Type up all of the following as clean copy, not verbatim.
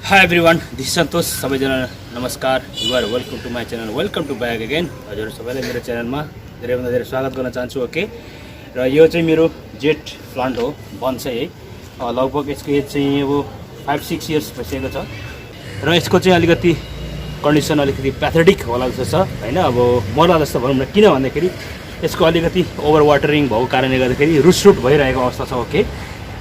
Hi everyone, this is Santosh. सबैजना नमस्कार. You are welcome to my channel. Welcome to back again. हजुर सबैलाई मेरो च्यानलमा धेरैभन्दा धेरै स्वागत गर्न चाहन्छु. ओके. र यो चाहिँ मेरो जेट प्लान्ट हो, बन्साई है. लगभग यसको एज चाहिँ अब 5-6 इयर्स भइसकेको छ. र यसको चाहिँ अलिकति कन्डिसन अलिकति प्याथेटिक होला जस्तो छ हैन. अब मर्ला जस्तो भनौँ न. किन भन्दाखेरि यसको अलिकति ओभर वाटरिङ भएको कारणले गर्दाखेरि रुट भइरहेको अवस्था छ. ओके.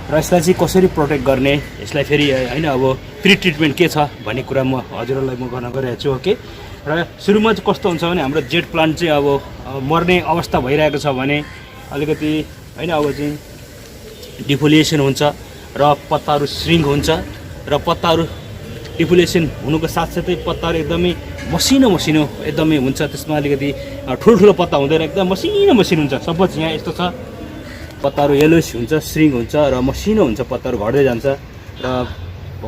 र यसलाई चाहिँ कसरी प्रोटेक्ट गर्ने, यसलाई फेरि हैन अब प्री ट्रिटमेन्ट के छ भन्ने कुरा म हजुरहरूलाई म गर्न गइरहेको छु. ओके. र सुरुमा चाहिँ कस्तो हुन्छ भने हाम्रो जेट प्लान्ट चाहिँ अब मर्ने अवस्था भइरहेको छ भने अलिकति हैन अब चाहिँ डिफोलिएसन हुन्छ र पत्ताहरू श्रिङ्क हुन्छ र पत्ताहरू डिफोलिएसन हुनुको साथसाथै पत्ताहरू एकदमै मसिनो एकदमै हुन्छ. त्यसमा अलिकति ठुल्ठुलो पत्ता हुँदैन, एकदम मसिनो हुन्छ. सपोज यहाँ यस्तो छ, पत्ताहरू येलोइस हुन्छ, श्रिङ्क हुन्छ र मसिनो हुन्छ, पत्ताहरू घट्दै जान्छ र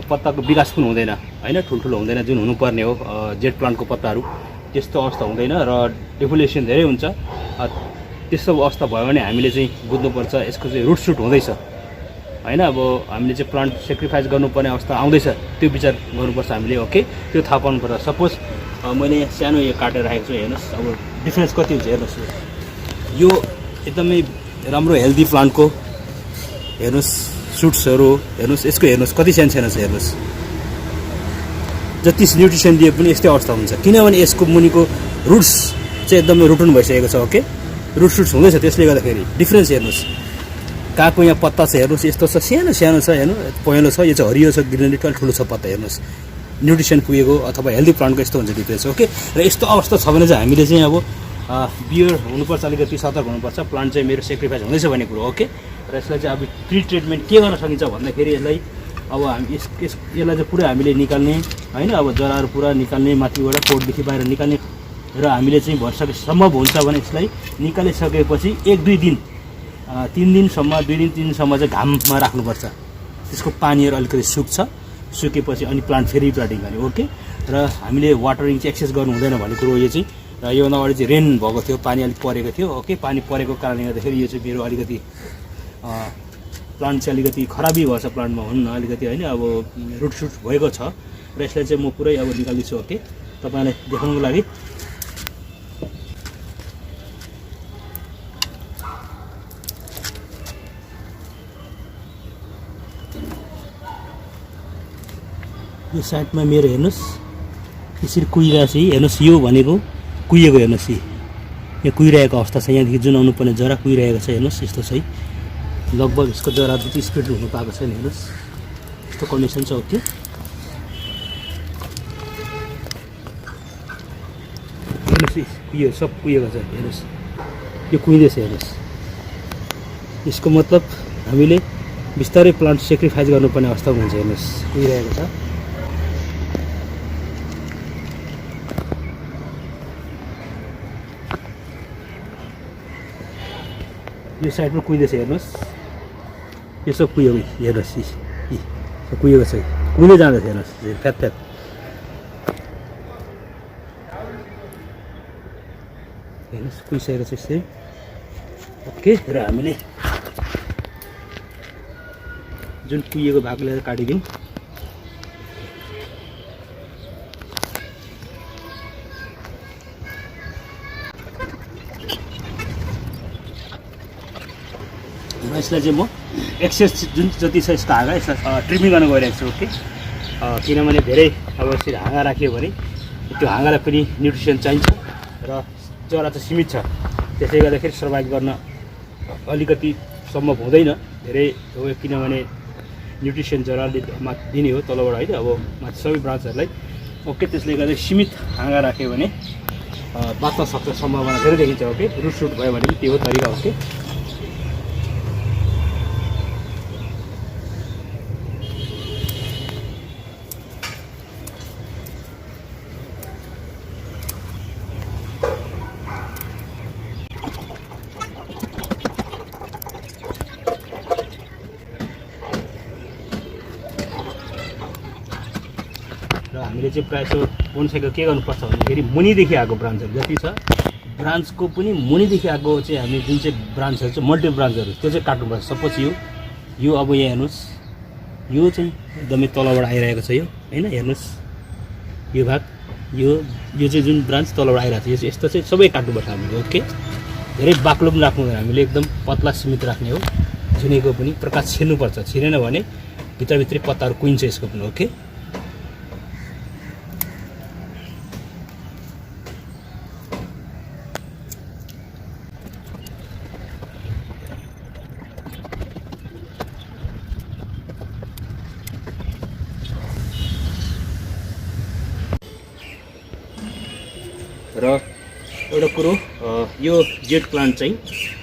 पत्ताको विकास पनि हुँदैन हैन, ठुल्ठुलो हुँदैन जुन हुनुपर्ने हो जेट प्लान्टको पत्ताहरू. त्यस्तो अवस्था हुँदैन र डिफोलिएसन धेरै हुन्छ. त्यस्तो अवस्था भयो भने हामीले चाहिँ बुझ्नुपर्छ यसको चाहिँ रुट हुँदैछ हैन. अब हामीले चाहिँ प्लान्ट सेक्रिफाइस गर्नुपर्ने अवस्था आउँदैछ, त्यो विचार गर्नुपर्छ हामीले. ओके. त्यो थाहा पाउनुपर्छ. सपोज मैले यहाँ सानो यो काटेर राखेको छु, हेर्नुहोस् अब डिफ्रेन्स कति हुन्छ हेर्नुहोस्. यो एकदमै राम्रो हेल्दी प्लान्टको हेर्नुहोस्, सुट्सहरू हेर्नुहोस्, यसको हेर्नुहोस् कति सानो छ हेर्नुहोस्. जति न्युट्रिसन दिए पनि यस्तै अवस्था हुन्छ, किनभने यसको मुनिको रुट्स चाहिँ एकदमै रुटन भइसकेको छ. ओके. रुट्स हुँदैछ, त्यसले गर्दाखेरि डिफ्रेन्स हेर्नुहोस्. काको यहाँ पत्ता छ हेर्नुहोस्, यस्तो छ, सानो छ हेर्नु, पहेँलो छ, यो चाहिँ हरियो छ, ग्रिनरी ठुलो छ पत्ता हेर्नुहोस्. न्युट्रिसन पुगेको अथवा हेल्दी प्लान्टको यस्तो हुन्छ डिफ्रेन्स. ओके. र यस्तो अवस्था छ भने चाहिँ हामीले चाहिँ अब बियर हुनुपर्छ, अलिकति सतर्क हुनुपर्छ. प्लान्ट चाहिँ मेरो सेक्रिफाइस हुँदैछ भन्ने कुरो. ओके. र यसलाई चाहिँ अब प्री ट्रिटमेन्ट के गर्न सकिन्छ भन्दाखेरि यसलाई अब हामी यसलाई चाहिँ पुरै हामीले निकाल्ने हैन, अब जराहरू पुरा निकाल्ने, माथिबाट कोटदेखि बाहिर निकाल्ने र हामीले चाहिँ भइसके सम्भव हुन्छ भने यसलाई निकालिसकेपछि 1-2 दिन 3 दिनसम्म 2 दिन 3 दिनसम्म चाहिँ घाममा राख्नुपर्छ. त्यसको पानीहरू अलिकति सुकेपछि अनि प्लान्ट फेरि प्लान्टिङ गर्ने. ओके. र हामीले वाटरिङ चाहिँ एक्सेस गर्नु हुँदैन भन्ने कुरो यो चाहिँ. र योभन्दा अगाडि चाहिँ रेन भएको थियो, पानी अलिक परेको थियो. ओके. पानी परेको कारणले गर्दाखेरि यो चाहिँ मेरो अलिकति प्लान्ट चाहिँ अलिकति खराबी भएछ प्लान्टमा हुन्न अलिकति होइन, अब रुट भएको छ. र यसलाई चाहिँ म पुरै अब निकाल्दैछु. ओके. तपाईँलाई देखाउनुको लागि यो साइडमा मेरो हेर्नुहोस् यसरी कुहिरहेको छ. हेर्नुहोस् यो भनेको कुहिएको, हेर्नुहोस् यो कुहिरहेको अवस्था छ. यहाँदेखि जुन आउनुपर्ने जरा कुहिरहेको छ हेर्नुहोस्, यस्तो छ है. लगभग यसको जरा जति स्पिड हुनु पाएको छैन हेर्नुहोस्, यस्तो कन्डिसन छ. ओके. हेर्नुहोस् कुहियो, सब कुहिएको छ हेर्नुहोस्, यो कुहिँदैछ हेर्नुहोस्. यसको मतलब हामीले बिस्तारै प्लान्ट सेक्रिफाइस गर्नुपर्ने अवस्था हुन्छ. हेर्नुहोस् कुहिरहेको छ. यो साइडमा कुहिँदैछ हेर्नुहोस्, यो सब कुहियो हेर्नुहोस्, कुहिएको छ, कुहिँदै जाँदैछ हेर्नुहोस्, फ्यात हेर्नुहोस् कुहिसकेको छ यस्तै. ओके. र हामीले जुन कुहिएको भागलाई काटिदिउँ. यसलाई चाहिँ म एक्सेस जुन जति छ यसको हाँगा यसलाई ट्रिमिङ गर्न गइरहेको छु. ओके. किनभने धेरै अब यसरी हाँगा राख्यो भने त्यो हाँगालाई पनि न्युट्रिसन चाहिन्छ र जरा चाहिँ सीमित छ, त्यसले गर्दाखेरि सर्भाइभ गर्न अलिकति सम्भव हुँदैन धेरै, किनभने न्युट्रिसन जराले दिने हो तलबाट होइन, अब माथि सबै ब्रान्चहरूलाई. ओके. त्यसले गर्दा सीमित हाँगा राख्यो भने बाँच्न सक्छ, सम्भावना धेरै देखिन्छ. ओके. रुट भयो भने पनि त्यो हो तरिका. ओके. र हामीले चाहिँ प्रायः जस्तो बोन्साईको के गर्नुपर्छ भन्दाखेरि मुनिदेखि आएको ब्रान्चहरू जति छ, ब्रान्चको पनि मुनिदेखि आएको चाहिँ हामी जुन चाहिँ ब्रान्चहरू छ, मल्टी ब्रान्चहरू त्यो चाहिँ काट्नुपर्छ. सपोज यो अब यहाँ हेर्नुहोस्, यो चाहिँ एकदमै तलबाट आइरहेको छ यो हैन हेर्नुस् यो भाग यो चाहिँ जुन ब्रान्च तलबाट आइरहेको छ यो चाहिँ यस्तो चाहिँ सबै काट्नुपर्छ हामीले ओके धेरै बाक्लो पनि राख्नु हुँदैन हामीले एकदम पतला सीमित राख्ने हो जुनेको पनि प्रकाश छिर्नुपर्छ छिरेन भने भित्रभित्रै पत्ताहरू कुहिन्छ यसको पनि ओके र एउटा कुरो यो जेट प्लान्ट चाहिँ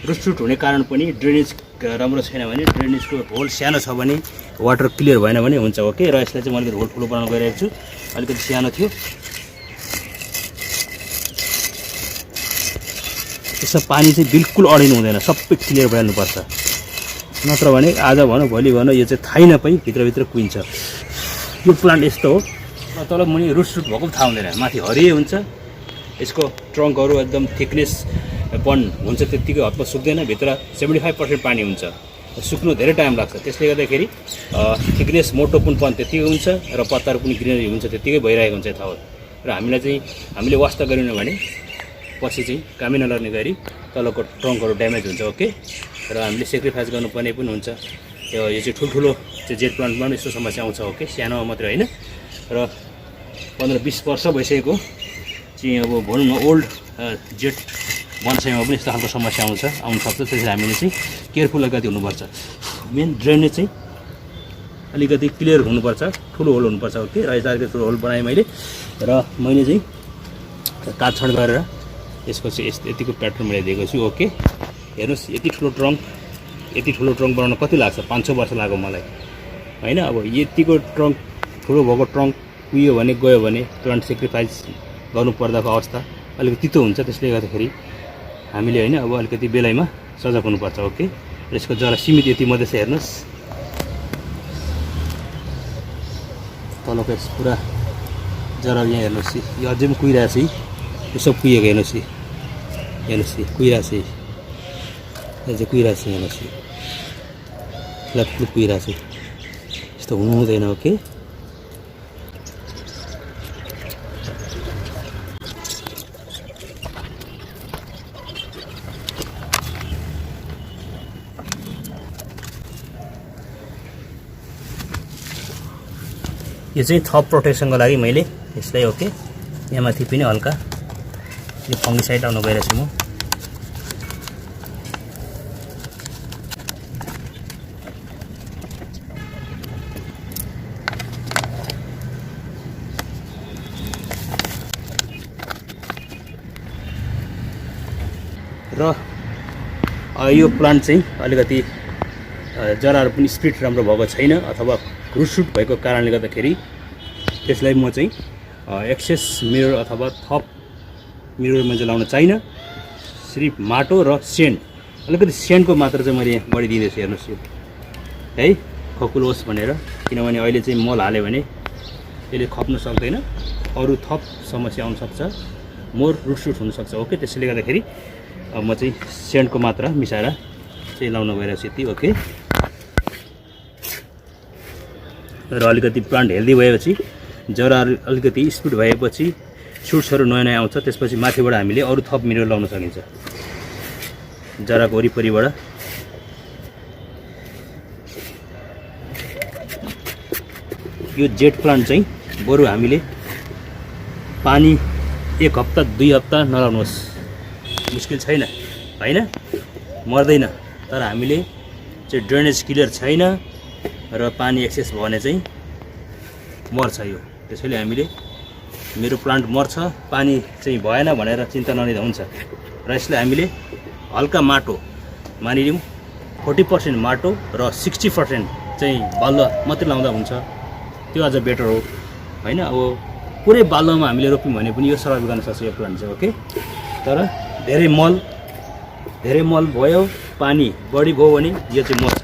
रुटसुट हुने कारण पनि ड्रेनेज राम्रो छैन भने ड्रेनेजको होल सानो छ भने वाटर क्लियर भएन भने हुन्छ ओके र यसलाई चाहिँ म अलिकति होल ठुलो बनाउन गइरहेको छु अलिकति सानो थियो यसमा पानी चाहिँ बिल्कुल अडिनु हुँदैन सबै क्लियर भइहाल्नुपर्छ नत्र भने आज भनौँ भोलि भनौँ यो चाहिँ थाहै नपाई भित्रभित्र कुहिन्छ यो प्लान्ट यस्तो हो र तल मुनि रुटसुट भएको थाहा हुँदैन माथि हरियो हुन्छ यसको ट्रङ्कहरू एकदम थिकनेस पन हुन्छ त्यतिकै हतमा सुक्दैन भित्र 75% पानी हुन्छ सुक्नु धेरै टाइम लाग्छ त्यसले गर्दाखेरि थिकनेस मोटोपन त्यतिकै हुन्छ र पत्ताहरू पनि ग्रिनरी हुन्छ त्यतिकै भइरहेको हुन्छ यताउति र हामीले वास्ता गरेन भने पछि चाहिँ कामै नलग्ने गरी तलको ट्रङ्कहरू ड्यामेज हुन्छ ओके र हामीले सेक्रिफाइस गर्नुपर्ने पनि हुन्छ यो चाहिँ ठुल्ठुलो चाहिँ जेट प्लान्टमा पनि यस्तो समस्या आउँछ ओके सानोमा मात्रै होइन र 15-20 वर्ष भइसकेको चाहिँ अब भनौँ न ओल्ड जेट बनसाईमा पनि यस्तो खालको समस्या आउन सक्छ त्यसैले हामीले चाहिँ केयरफुल अलिकति हुनुपर्छ मेन ड्रेनेज चाहिँ अलिकति क्लियर हुनुपर्छ ठुलो होल हुनुपर्छ ओके र यता ठुलो होल बनाएँ मैले चाहिँ काटछाड गरेर यसको चाहिँ यतिको प्याटर्न मैले दिएको छु ओके हेर्नुहोस् यति ठुलो ट्रङ्क बनाउन कति लाग्छ 5-6 वर्ष लाग्यो मलाई होइन अब यतिको ट्रङ्क ठुलो भएको ट्रङ्क उयो भने गयो भने प्लान्ट सेक्रिफाइस गर्नुपर्दाको अवस्था अलिकति तितो हुन्छ त्यसले गर्दाखेरि हामीले होइन अब अलिकति बेलायमा सजग हुनुपर्छ ओके र यसको जरा सीमित यति मात्रै छ हेर्नुहोस् तलको यस पुरा जरा यहाँ हेर्नुहोस् यो अझै पनि कुहिरहेको छ यो सब कुहिएको हेर्नुहोस् कुहिरहेको छ यो चाहिँ कुहिरहेको छ हेर्नुहोस् लटफुट कुहिरहेको छ यस्तो हुनु हुँदैन ओके यो चाहिँ थप प्रोटेक्सनको लागि मैले यसलाई ओके यहाँ माथि पनि हल्का यो फङ्गिसाइड आउनु गइरहेको छु म र यो प्लान्ट चाहिँ अलिकति जराहरू पनि स्प्लिट राम्रो भएको छैन अथवा रुटसुट भएको कारणले गर्दाखेरि त्यसलाई म चाहिँ एक्सेस मिरर अथवा थप मिररमा चाहिँ लाउन चाहिनँ सिर्फ माटो र सेन्ड अलिकति सेन्डको मात्रा चाहिँ मैले बढी दिँदैछु हेर्नुहोस् यो है खकुलोस् भनेर किनभने अहिले चाहिँ मल हाल्यो भने यसले खप्न सक्दैन अरू थप समस्या आउन सक्छ मोर रुटसुट हुनसक्छ ओके त्यसैले गर्दाखेरि म चाहिँ सेन्डको मात्रा मिसाएर चाहिँ लाउन गइरहेको छु यति ओके र अलिकति प्लान्ट हेल्दी भएपछि जराहरू अलिकति स्पिड भएपछि सुट्सहरू नयाँ आउँछ त्यसपछि माथिबाट हामीले अरू थप मिरर लाउन सकिन्छ जराको वरिपरिबाट यो जेट प्लान्ट चाहिँ बरु हामीले पानी 1 हप्ता 2 हप्ता नलाउनुहोस् मुस्किल छैन हैन मर्दैन तर हामीले चाहिँ ड्रेनेज क्लियर छैन र पानी एक्सेस भयो भने चाहिँ मर्छ यो त्यसैले हामीले मेरो प्लान्ट मर्छ पानी चाहिँ भएन भनेर चिन्ता नलिँदा हुन्छ र यसले हामीले हल्का माटो मानिलिउँ 40% माटो र 60% चाहिँ बालुवा मात्रै लाउँदा हुन्छ त्यो अझ बेटर हो हैन अब पुरै बालुवामा हामीले रोप्यौँ भने पनि यो सर्भाइभ गर्न सक्छ यो प्लान्ट चाहिँ ओके तर धेरै मल भयो पानी बढी भयो भने यो चाहिँ मर्छ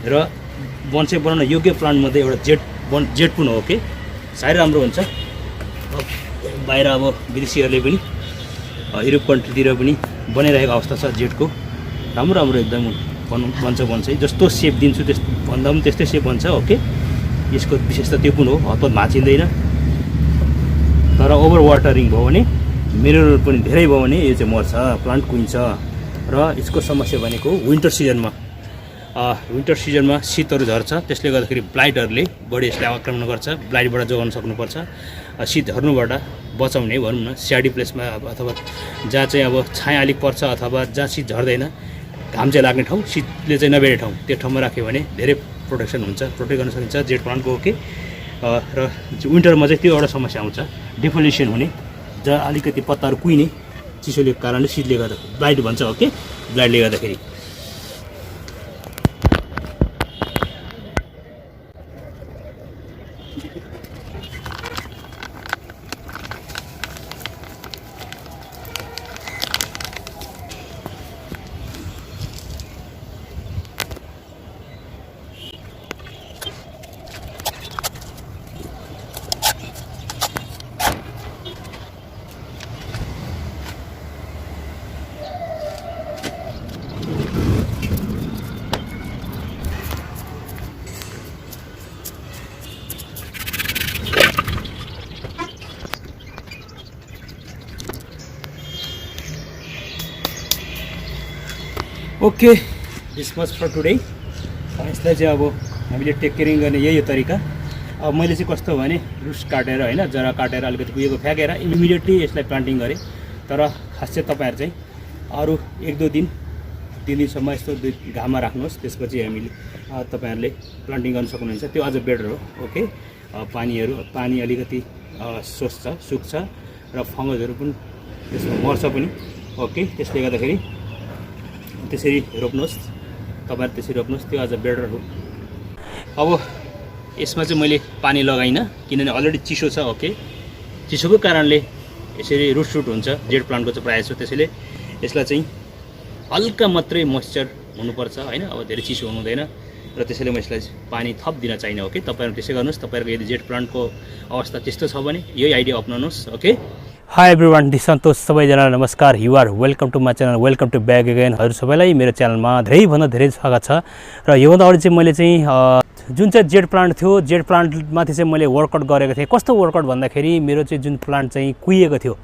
र बोन्साई बनाउन योग्य प्लान्ट मध्ये एउटा जेट पनि हो ओके साह्रै राम्रो हुन्छ बाहिर अब विदेशीहरूले पनि युरोप कन्ट्रीतिर पनि बनाइरहेको अवस्था छ जेटको राम्रो एकदम बन्छ बोन्साई जस्तो सेप दिन्छु त्यस भन्दा पनि त्यस्तै सेप बन्छ ओके यसको विशेषता त्यो पनि हो हतपत भाँचिँदैन तर ओभर वाटरिङ भयो भने मिनरल पनि धेरै भयो भने यो चाहिँ मर्छ प्लान्ट कुहिन्छ र यसको समस्या भनेको विन्टर सिजनमा शीतहरू झर्छ त्यसले गर्दाखेरि ब्लाइटहरूले बढी यसलाई आक्रमण गर्छ ब्लाइटबाट जोगाउन सक्नुपर्छ शीत झर्नुबाट बचाउने भनौँ न स्याडी प्लेसमा अथवा जहाँ चाहिँ अब छाया अलिक पर्छ अथवा जहाँ शीत झर्दैन घाम चाहिँ लाग्ने ठाउँ शीतले चाहिँ नभेट्ने ठाउँ त्यो ठाउँमा राख्यो भने धेरै प्रोटेक्ट गर्न सकिन्छ जेड प्लान्टको ओके र विन्टरमा चाहिँ त्यो एउटा समस्या आउँछ डिफोलेसन हुने जहाँ अलिकति पत्ताहरू कुहिने चिसोले कारणले शीतले गर्दा ब्लाइट भन्छ ओके ब्लाइटले गर्दाखेरि okay this much for today यसलाई चाहिँ अब हामीले टेक केयरिङ गर्ने यही हो तरिका अब मैले चाहिँ कस्तो भने रुस काटेर होइन जरा काटेर अलिकति कुहिएको फ्याँकेर इमिडिएटली यसलाई प्लान्टिङ गरेँ तर खास चाहिँ तपाईँहरू चाहिँ अरू 1-2 दिन 3 दिनसम्म यस्तो घाममा राख्नुहोस् त्यसपछि हामीले तपाईँहरूले प्लान्टिङ गर्न सक्नुहुन्छ त्यो अझ बेटर हो ओके पानी अलिकति सुक्छ र फङ्गसहरू पनि त्यसमा मर्छ पनि ओके त्यसले गर्दाखेरि त्यसरी रोप्नुहोस् तपाईँहरू त्यसरी रोप्नुहोस् त्यो अझ बेटर हो अब यसमा चाहिँ मैले पानी लगाइनँ किनभने अलरेडी चिसो छ ओके चिसोको कारणले यसरी रुट हुन्छ जेड प्लान्टको चाहिँ प्रायः छ त्यसैले यसलाई चाहिँ हल्का मात्रै मोइस्चर हुनुपर्छ होइन अब धेरै चिसो हुनु हुँदैन र त्यसैले म यसलाई पानी थप दिन चाहिने ओके तपाईँहरू त्यसै गर्नुहोस् तपाईँहरूको यदि जेड प्लान्टको अवस्था त्यस्तो छ भने यही आइडिया अप्नाउनुहोस् okay hi everyone this Santosh सबैजना नमस्कार you are welcome to my channel welcome to back again हजुर सबैलाई मेरो च्यानलमा धेरैभन्दा धेरै स्वागत छ र योभन्दा अगाडि चाहिँ मैले चाहिँ जुन चाहिँ जेड प्लान्ट थियो जेड प्लान्टमाथि चाहिँ मैले वर्कआउट गरेको थिएँ कस्तो वर्कआउट भन्दाखेरि मेरो चाहिँ जुन प्लान्ट चाहिँ कुहिएको थियो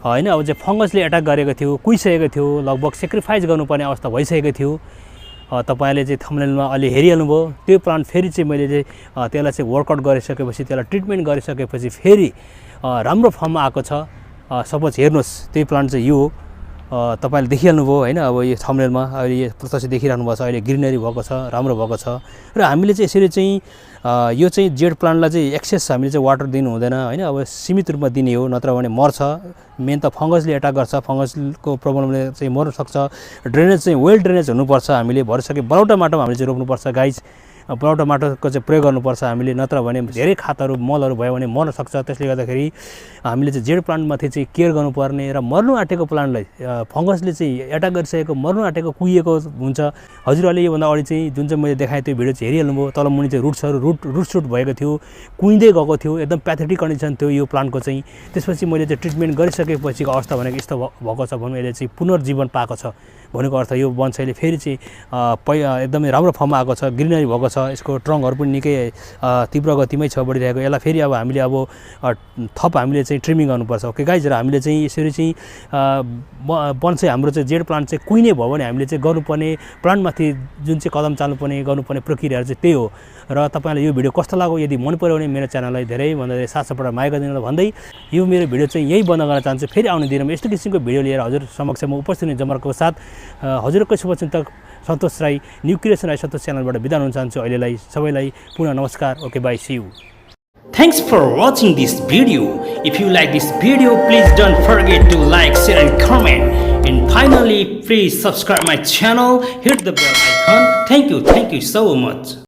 होइन अब चाहिँ फङ्गसले एट्याक गरेको थियो कुहिसकेको थियो लगभग सेक्रिफाइस गर्नुपर्ने अवस्था भइसकेको थियो तपाईँले चाहिँ थम्बनेलमा अलि हेरिहाल्नुभयो त्यो प्लान्ट फेरि चाहिँ मैले चाहिँ त्यसलाई चाहिँ वर्कआउट गरिसकेपछि त्यसलाई ट्रिटमेन्ट गरिसकेपछि फेरि राम्रो फर्ममा आएको छ सपोज हेर्नुहोस् त्यही प्लान्ट चाहिँ यो हो तपाईँले देखिहाल्नुभयो होइन अब यो थम्बनेलमा अहिले यो प्रत्यक्ष देखिरहनु भएको छ अहिले ग्रिनरी भएको छ राम्रो भएको छ र हामीले चाहिँ यसरी चाहिँ यो चाहिँ जेड प्लान्टलाई चाहिँ एक्सेस हामीले चाहिँ वाटर दिनु हुँदैन होइन अब सीमित रूपमा दिने हो नत्र भने मर्छ मेन त फङ्गसले एट्याक गर्छ फङ्गसको प्रब्लमले चाहिँ मर्न सक्छ ड्रेनेज चाहिँ वेल ड्रेनेज हुनुपर्छ हामीले भरिसके बलौटा माटोमा हामीले चाहिँ रोप्नुपर्छ गाइज बलौटा माटोको चाहिँ प्रयोग गर्नुपर्छ हामीले नत्र भने धेरै खातहरू मलहरू भयो भने मर्न सक्छ त्यसले गर्दाखेरि हामीले चाहिँ जेड प्लान्टमाथि चाहिँ केयर गर्नुपर्ने र मर्नु आँटेको प्लान्टलाई फङ्गसले चाहिँ एट्याक गरिसकेको मर्नु आँटेको कुहिएको हुन्छ हजुरहरूले योभन्दा अगाडि चाहिँ जुन चाहिँ मैले देखाएँ त्यो भिडियो चाहिँ हेरिहाल्नुभयो तल मुनि चाहिँ रुट भएको थियो कुहिँदै गएको थियो एकदम प्याथेटिक कन्डिसन थियो यो प्लान्टको चाहिँ त्यसपछि मैले चाहिँ ट्रिटमेन्ट गरिसकेपछिको अवस्था भनेको यस्तो भएको छ भने अहिले चाहिँ पुनर्जीवन पाएको छ भनेको अर्थ यो बोन्साईले फेरि चाहिँ एकदमै राम्रो फर्ममा आएको छ ग्रिनरी भएको छ यसको ट्रङ्कहरू पनि निकै तीव्र गतिमै छ बढिरहेको यसलाई फेरि अब हामीले अब थप हामीले चाहिँ ट्रिमिङ गर्नुपर्छ ओके गाइज र हामीले चाहिँ यसरी चाहिँ बोन्साई हाम्रो चाहिँ जेड प्लान्ट चाहिँ कुहिने भयो भने हामीले चाहिँ गर्नुपर्ने प्लान्टमाथि जुन चाहिँ कदम गर्नुपर्ने प्रक्रियाहरू चाहिँ त्यही हो र तपाईँलाई यो भिडियो कस्तो लाग्यो यदि मन पऱ्यो भने मेरो च्यानललाई धेरैभन्दा धेरै साथ सपोर्ट माया गरिदिनु भन्दै यो मेरो भिडियो चाहिँ यही बन्द गर्न चाहन्छु फेरि आउने दिनमा यस्तो किसिमको भिडियो लिएर हजुर समक्षमा उपस्थित हुने जमर्को साथ हजुरको शुभचिन्तक सन्तोष राई न्यू क्रिएसन राई सन्तोष च्यानलबाट बिदा हुन चाहन्छु अहिलेलाई सबैलाई पुनः नमस्कार okay bye see you Thanks for watching this video. If you like this video, please don't forget to like, share and comment. And finally, please subscribe my channel, hit the bell icon. Thank you so much.